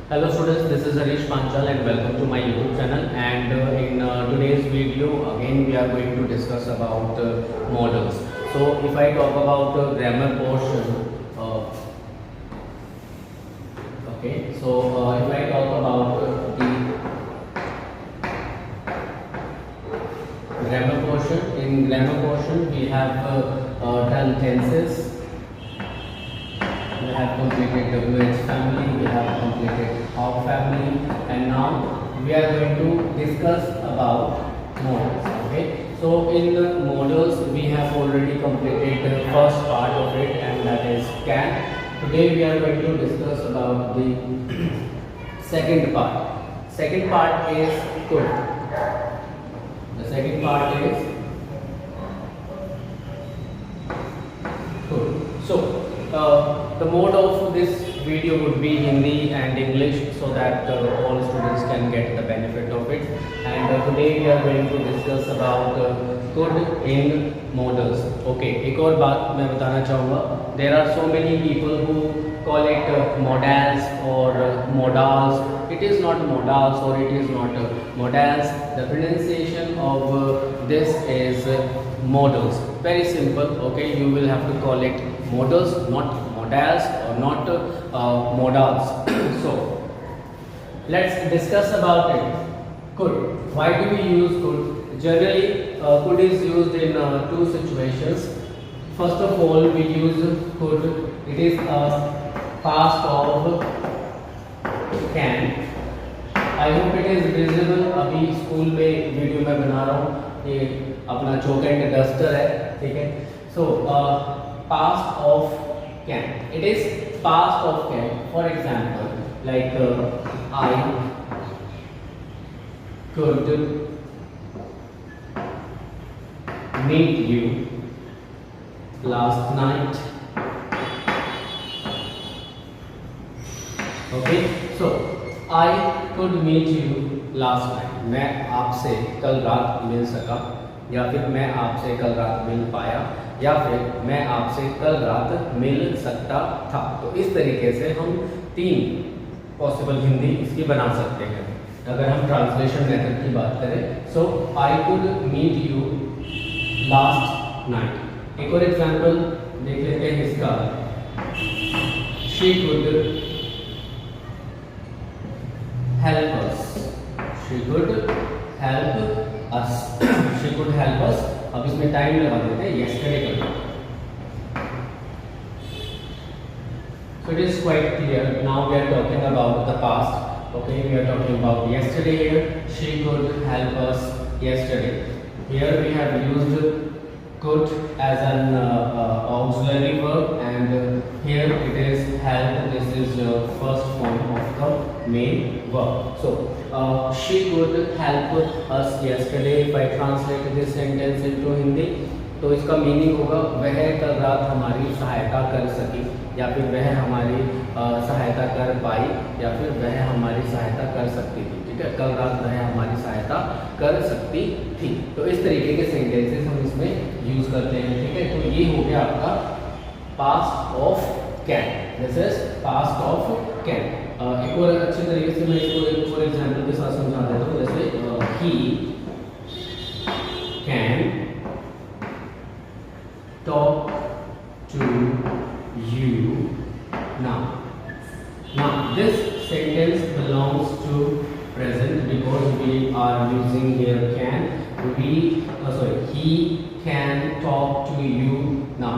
Hello students, this is Harish Panchal and welcome to my YouTube channel. And in today's video, again we are going to discuss about models. So if I talk about grammar portion, if I talk about the grammar portion, in grammar portion we have done tenses. We have completed WH family, we have completed how family, and now we are going to discuss about models. Okay, so in the models we have already completed the first part of it, and that is can. Today we are going to discuss about the second part. Second part is could. The second part is could. So the mode of this video would be Hindi and English, so that all students can get the benefit of it. And today we are going to discuss about could in modals. Okay, एक और बात मैं बताना चाहूँगा. There are so many people who call it modals or modals. It is not modals or it is not modals. The pronunciation of this is modals. Very simple. Okay, you will have to call it modals, not modals or not modals. So let's discuss about it. Could. Why do we use could? Generally, could is used in two situations. First of all, we use could. It is a past of can. I hope it is visible. अभी school में video मैं बना रहा हूँ. ये अपना chalk and duster है, ठीक है. So past of can. It is past of can. For example, like I could meet you last night. Okay, so I could meet you last night. मैं आपसे कल रात मिल सका, या फिर मैं आपसे कल रात मिल पाया, या फिर मैं आपसे कल रात मिल सकता था. तो इस तरीके से हम तीन पॉसिबल हिंदी इसकी बना सकते हैं अगर हम ट्रांसलेशन मेथड की बात करें. So I could meet you last night. एक और एग्जांपल देख लेते हैं इसका. She could help us. She could help us. She could help us. अब इसमें टाइम लगा देते हैं yesterday का. So it is quite clear. Now we are talking about the past. Okay, we are talking about yesterday here. She could help us yesterday. Here we have used could as an auxiliary verb, and here it is help. This is first form of the main verb. So she could help us yesterday. If I translate this sentence into Hindi, तो इसका meaning होगा वह कल रात हमारी सहायता कर सकी, या फिर वह हमारी सहायता कर पाई, या फिर वह हमारी सहायता कर सकती थी. ठीक है, कल रात वह हमारी सहायता कर सकती थी. तो इस तरीके के सेंटेंसेस हम इसमें यूज करते हैं. ठीक है, तो ये हो गया आपका past of can. This is past of can. एक और अच्छे तरीके से मैं इसको एक और एग्जांपल के साथ समझा देता हूँ. जैसे he can talk to you now. Now this sentence belongs to present because we are using here can. He can talk to you now.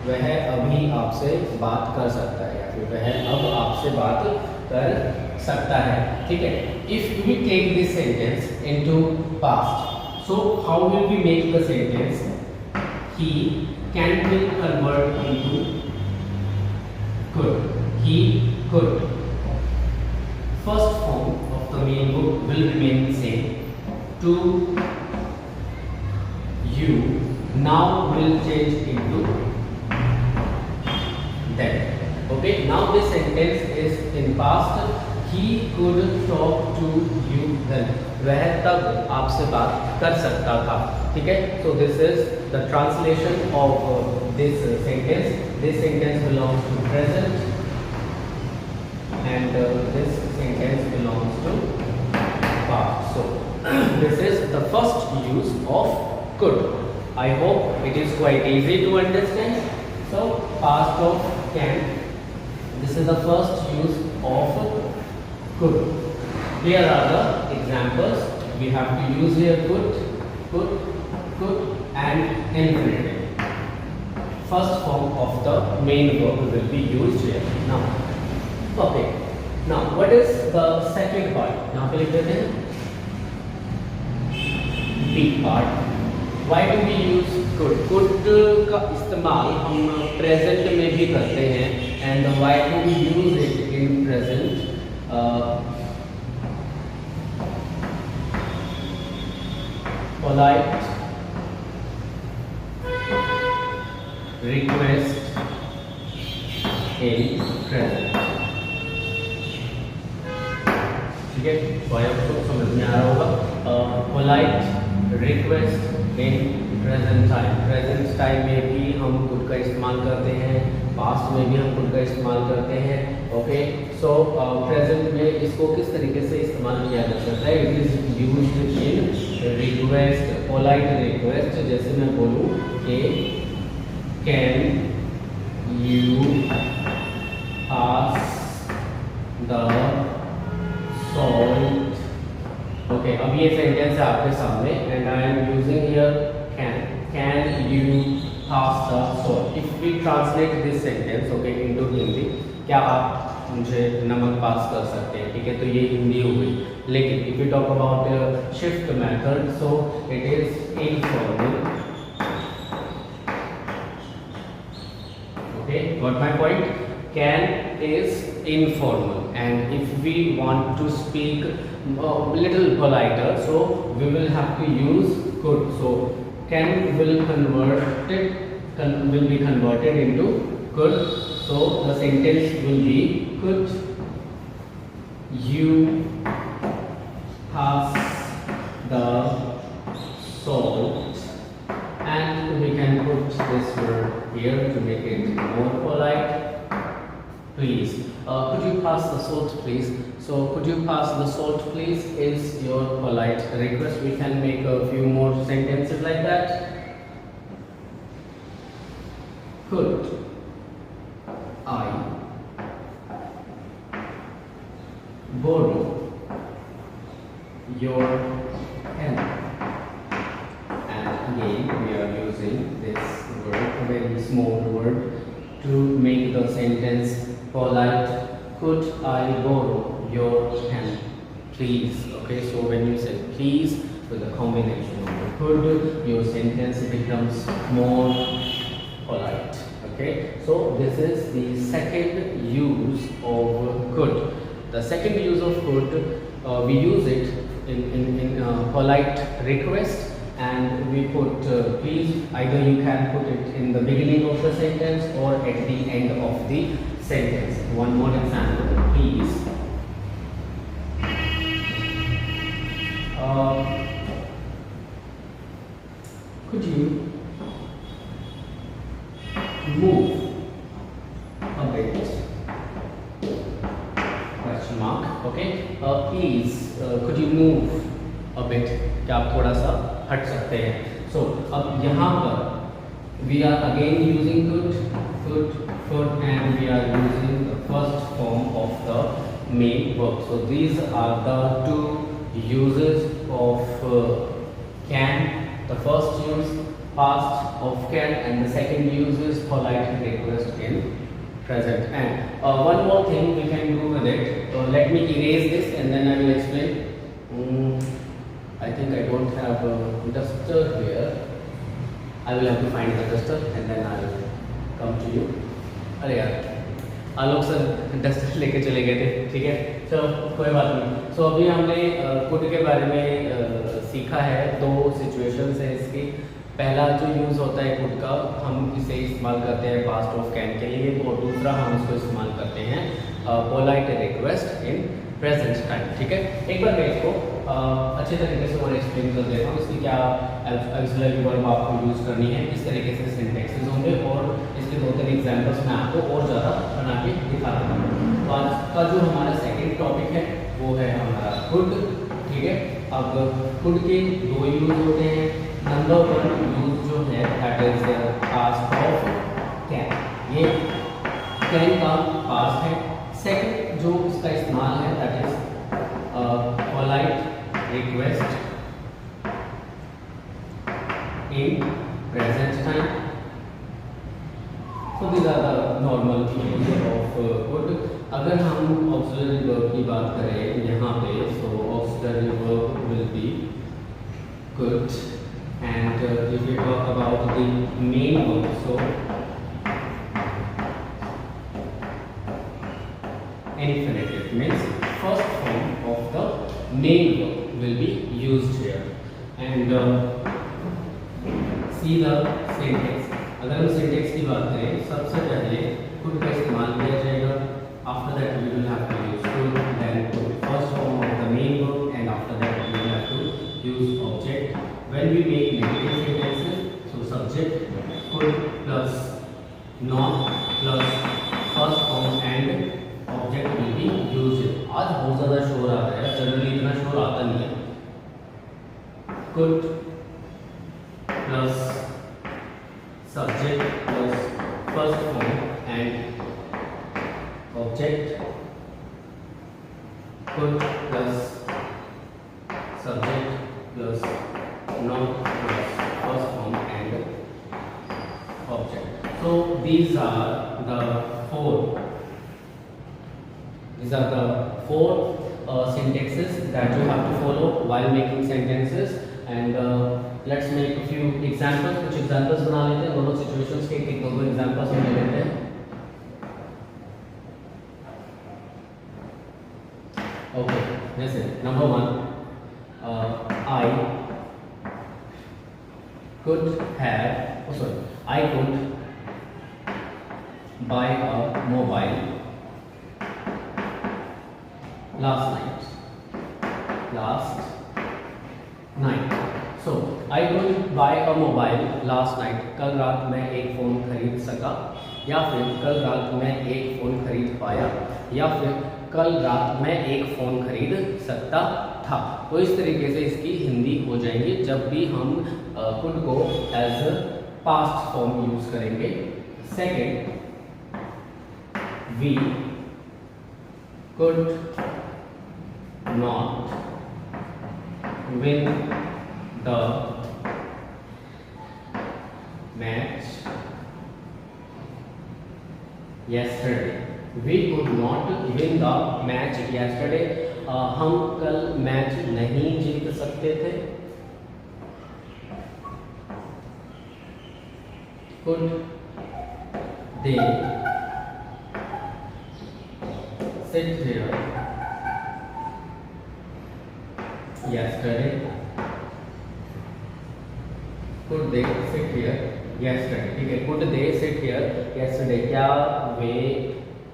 वह अभी आपसे बात कर सकता है, या फिर वह अब आपसे बात कर सकता है. ठीक है. If we take this sentence into past, so how will we make the sentence? He can be converted into could. He could. First form of the main verb will remain the same. To you now will change into then. Okay. Now this sentence is in past. He could talk to you then. वह तब आपसे बात कर सकता था. ठीक है. So this is the translation of this sentence. This sentence belongs to present, and this sentence belongs to past. So this is the first use of could. I hope it is quite easy to understand. So past of can. This is the first use of could. Here are the examples. We have to use here could and infinitive. First form of the main verb will be used here. Now, okay. Now, what is the second part? यहाँ पे लिख देते हैं B part. Why do we use could? Could का इस्तेमाल हम present में भी करते हैं. And why do we use it in present? Polite request in present. ठीक है, तो आपको समझ में आ रहा होगा. Polite request in present time. Present time में भी हम कुड का इस्तेमाल करते हैं, पास्ट में भी हम कुड का इस्तेमाल करते हैं. ओके, सो प्रेजेंट में इसको किस तरीके से इस्तेमाल किया जा सकता है? It is used in request, polite request. जैसे मैं बोलूँ कि can you ask the salt. Okay, अब ये सेंटेंस है आपके सामने and I am using here can you pass the salt. If we translate this sentence okay into Hindi, क्या आप मुझे नमक पास कर सकते हैं? ठीक है, तो ये हिंदी हो गई. लेकिन if you talk about shift method, so it is informal. Okay, got my point? Can is informal, and if we want to speak little politer, so we will have to use could. So can will be converted into could. So the sentence will be could you pass the salt, and we can put this word here to make it more polite. Please, could you pass the salt, please? So, could you pass the salt, please? Is your polite request. We can make a few more sentences like that. Could I borrow your pen? And again, we are using this word, a very small word, to make the sentence polite. Could I borrow your pen, please? Okay, so when you say please with a combination of the could, your sentence becomes more polite. Okay, so this is the second use of could. The second use of could, we use it in polite request, and we put please. Either you can put it in the beginning of the sentence or at the end of the sentence. One more example, please. Could you move a bit? Question mark. Okay. Please, could you move a bit? क्या आप थोड़ा सा हट सकते हैं? So अब यहाँ पर we are again using could, and we are using the first form of the main verb. So these are the two uses of can. The first use past of can, and the second use is polite request in present. And one more thing we can do with it. Let me erase this and then I will explain. I think I don't have a duster here. I will have to find the duster and then I will come to you. अरे यार, आलोक sir duster लेके चले गए थे. ठीक है, चलो कोई बात नहीं. सो अभी हमने कुड के बारे में सीखा है. दो सिचुएशंस है इसकी. पहला जो यूज़ होता है कुड का, हम इसे इस्तेमाल करते हैं पास्ट ऑफ कैन के लिए, और दूसरा हम इसको इस्तेमाल करते हैं polite request in present time. ठीक है, एक बार मैं इसको अच्छे तरीके से और एक्सप्लेन कर देता हूँ. इसकी क्या ऑक्सिलरी वर्ब आपको यूज़ करनी है, किस तरीके से सिंटैक्सेस होंगे और इसके से 2-3 एग्जाम्पल्स मैं आपको और ज़्यादा बना के दिखा दूँगा। तो आज का जो हमारा सेकंड टॉपिक है वो है हमारा कुड, ठीक है। अब कुड के दो यूज होते हैं। नंबर 1 यूज जो है that is past of can, ये कैन का पास्ट है। सेकंड जो इसका इस्तेमाल है that is polite request in present time. So these are the normal uses of could. अगर हम auxiliary verb की बात करें यहाँ पे, so auxiliary verb will be could, and if we talk about the main verb, so infinitive means first form of the main verb will be used here. And see the syntax, अगर हम syntax की बात करें सबसे पहले could का इस्तेमाल किया जाएगा। After that we will have to use could, then first form of the main verb, and after that we will have to use object. When we make negative sentences, so subject could plus not plus first form and object will be used. आज बहुत ज़्यादा शोर आ रहा है, generally इतना शोर आता नहीं है। Could plus subject plus first form and object, could plus subject plus not plus first form and object. So these are the four syntaxes that you have to follow while making sentences. And let's make a few examples. कुछ examples बना लेते हैं, दोनों situations के एक दो examples हम ले लेते हैं। Okay, जैसे number 1, I could buy a mobile last night. So I could buy a mobile last night. कल रात मैं एक फ़ोन खरीद सका, या फिर कल रात मैं एक फ़ोन खरीद पाया, या फिर कल रात मैं एक फ़ोन खरीद सकता था। तो इस तरीके से इसकी हिंदी हो जाएंगी जब भी हम कुड को as a past form use करेंगे। Second, we could not win the match yesterday. We could not win the match yesterday. हम कल मैच नहीं जीत सकते थे। Could they sit here yesterday? Could they sit here yesterday? ठीक है, could they sit here yesterday? क्या वे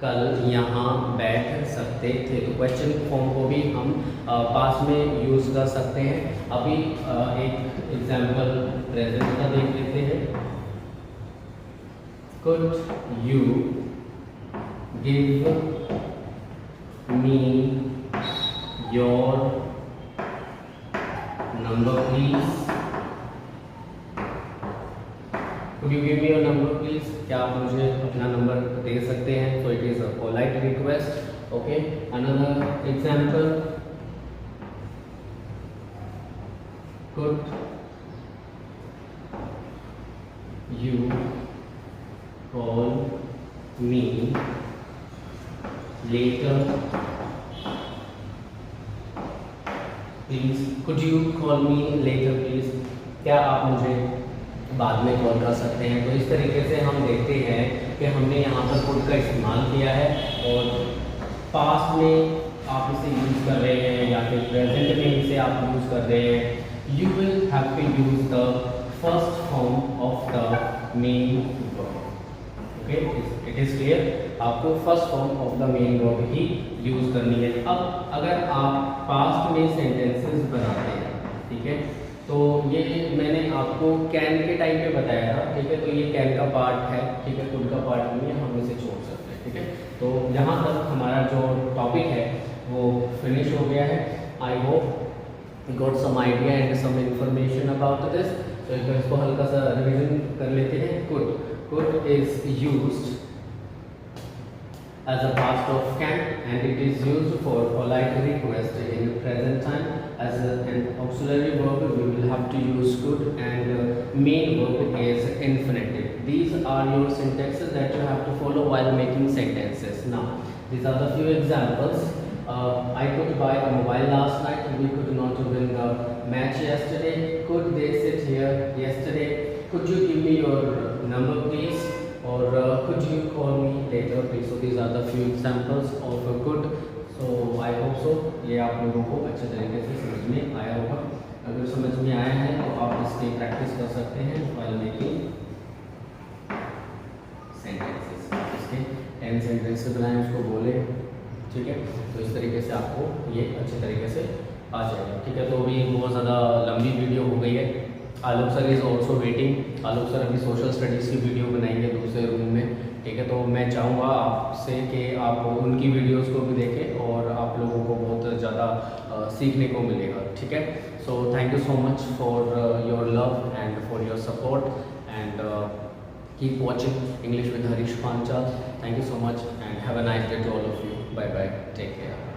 कल यहाँ बैठ सकते थे? तो क्वेश्चन फॉर्म को भी हम पास में यूज कर सकते हैं। अभी एक एग्जाम्पल प्रेजेंट का देख लेते हैं। Could you give me your number please? Could you give me your number please? क्या आप मुझे अपना नंबर दे सकते हैं? So it is a polite request. Okay. Another example. Could you call me later please? Could you call me later please? क्या आप मुझे बाद में कॉल कर सकते हैं? तो इस तरीके से हम देखते हैं कि हमने यहाँ पर कुड का इस्तेमाल किया है, और पास्ट में आप इसे यूज़ कर रहे हैं या फिर प्रेजेंट में इसे आप यूज़ कर रहे हैं। You will have to use the first form of the main verb. Okay, it is clear? आपको first form of the main verb ही यूज़ करनी है। अब अगर आप पास्ट में सेंटेंसेस बनाते हैं, ठीक है, तो ये मैंने आपको कैन के टाइम पे बताया था, ठीक है। तो ये कैन का पार्ट है, ठीक है, कुड का पार्ट नहीं है, हम इसे छोड़ सकते हैं, ठीक है। तो यहाँ तक हमारा जो टॉपिक है वो फिनिश हो गया है। I hope you got some idea and some information about this. तो इसको हल्का सा रिविजन कर लेते हैं। Could is used as a past of can, and it is used for polite request in present time. As an auxiliary verb we will have to use could, and main verb is infinitive. These are your syntaxes that you have to follow while making sentences. Now these are the few examples. I could buy a mobile last night. We could not win the match yesterday. Could they sit here yesterday? Could you give me your number please? Or could you call me later please? So these are the few examples of could. So I hope so ये आप लोगों को अच्छे तरीके से समझ में आया होगा। अगर समझ में आया है तो आप इसकी प्रैक्टिस कर सकते हैं while making sentences। इसके 10 सेंटेंस बनाएं, उसको बोले, ठीक है। तो इस तरीके से आपको ये अच्छे तरीके से आ जाएगा, ठीक है। तो अभी बहुत ज़्यादा लंबी वीडियो हो गई है। Alok sir is also waiting. Alok sir अभी सोशल स्टडीज़ की वीडियो बनाएंगे दूसरे रूम में, ठीक है। तो मैं चाहूँगा आपसे कि आप उनकी वीडियोस को भी देखें और आप लोगों को बहुत ज़्यादा सीखने को मिलेगा, ठीक है। So thank you so much for your love and for your support, and keep watching English with Harish Panchal. Thank you so much and have a nice day to all of you. Bye bye, take care.